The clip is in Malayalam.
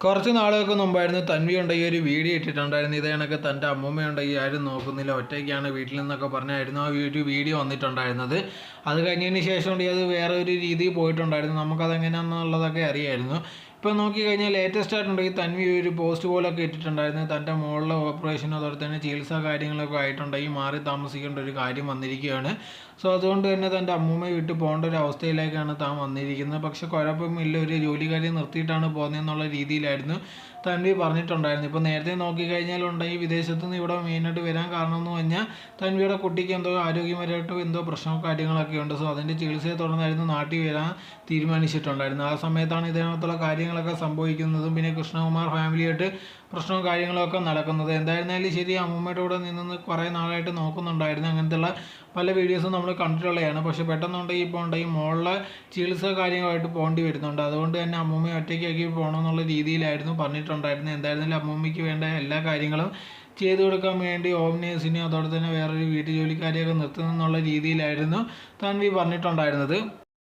കുറച്ച് നാളുകൾക്ക് മുമ്പായിരുന്നു തൻവി ഉണ്ടെങ്കിൽ ഒരു വീഡിയോ ഇട്ടിട്ടുണ്ടായിരുന്നു. ഇതേ കണക്ക് തൻ്റെ അമ്മൂമ്മയുണ്ടെങ്കിൽ ആരും നോക്കുന്നില്ല, ഒറ്റയ്ക്കാണ് വീട്ടിൽ നിന്നൊക്കെ പറഞ്ഞായിരുന്നു ആ ഒരു വീഡിയോ വന്നിട്ടുണ്ടായിരുന്നത്. അത് കഴിഞ്ഞതിന് ശേഷം അത് വേറെ ഒരു രീതിയിൽ പോയിട്ടുണ്ടായിരുന്നു. നമുക്കതെങ്ങനെയാണെന്നുള്ളതൊക്കെ അറിയായിരുന്നു. ഇപ്പോൾ നോക്കിക്കഴിഞ്ഞാൽ ലേറ്റസ്റ്റ് ആയിട്ടുണ്ടെങ്കിൽ തൻവി ഒരു പോസ്റ്റ് പോലൊക്കെ ഇട്ടിട്ടുണ്ടായിരുന്നു. തൻ്റെ മോളിലെ ഓപ്പറേഷനും അതുപോലെ തന്നെ ചികിത്സാ കാര്യങ്ങളൊക്കെ ആയിട്ടുണ്ടെങ്കിൽ മാറി താമസിക്കേണ്ട ഒരു കാര്യം വന്നിരിക്കുകയാണ്. സോ അതുകൊണ്ട് തന്നെ തൻ്റെ അമ്മൂമ്മയെ വിട്ട് പോകേണ്ട ഒരു അവസ്ഥയിലേക്കാണ് താൻ വന്നിരിക്കുന്നത്. പക്ഷെ കുഴപ്പമില്ല, ഒരു ജോലി കാര്യം നിർത്തിയിട്ടാണ് പോകുന്നതെന്നുള്ള രീതിയിലായിരുന്നു തൻവി പറഞ്ഞിട്ടുണ്ടായിരുന്നു. ഇപ്പോൾ നേരത്തെ നോക്കിക്കഴിഞ്ഞാലുണ്ടെങ്കിൽ വിദേശത്ത് നിന്ന് ഇവിടെ മെയിനായിട്ട് വരാൻ കാരണം എന്ന് പറഞ്ഞാൽ തൻവിയുടെ കുട്ടിക്ക് എന്തോ ആരോഗ്യപരമായിട്ട് എന്തോ പ്രശ്നവും കാര്യങ്ങളൊക്കെ ഉണ്ട്. സോ അതിൻ്റെ ചികിത്സയെ തുടർന്നായിരുന്നു നാട്ടിൽ വരാൻ തീരുമാനിച്ചിട്ടുണ്ടായിരുന്നു. ആ സമയത്താണ് ഇതിനകത്തുള്ള കാര്യങ്ങളൊക്കെ സംഭവിക്കുന്നതും പിന്നെ കൃഷ്ണകുമാർ ഫാമിലിയായിട്ട് പ്രശ്നവും കാര്യങ്ങളൊക്കെ നടക്കുന്നത്. എന്തായിരുന്നാലും ശരി, അമ്മൂമ്മയുടെ കൂടെ നിന്ന് കുറേ നാളായിട്ട് നോക്കുന്നുണ്ടായിരുന്നു. അങ്ങനത്തെയുള്ള പല വീഡിയോസും നമ്മൾ കണ്ടിട്ടുള്ളതാണ്. പക്ഷേ പെട്ടെന്നുണ്ടെങ്കിൽ ഇപ്പോൾ ഉണ്ടെങ്കിൽ മോളിലെ ചികിത്സ കാര്യങ്ങളായിട്ട് പോകേണ്ടി വരുന്നുണ്ട്. അതുകൊണ്ട് തന്നെ അമ്മൂമ്മയെ ഒറ്റയ്ക്കാക്കി പോകണമെന്നുള്ള രീതിയിലായിരുന്നു പറഞ്ഞിട്ടുണ്ടായിരുന്നത്. എന്തായിരുന്നാലും അമ്മൂമ്മയ്ക്ക് വേണ്ട എല്ലാ കാര്യങ്ങളും ചെയ്തു കൊടുക്കാൻ വേണ്ടി ഹോം നേഴ്സിനെ അതോടെ തന്നെ വേറൊരു വീട്ടു ജോലിക്കാരെയൊക്കെ നിർത്തുന്നെന്നുള്ള രീതിയിലായിരുന്നു തൻവി പറഞ്ഞിട്ടുണ്ടായിരുന്നത്.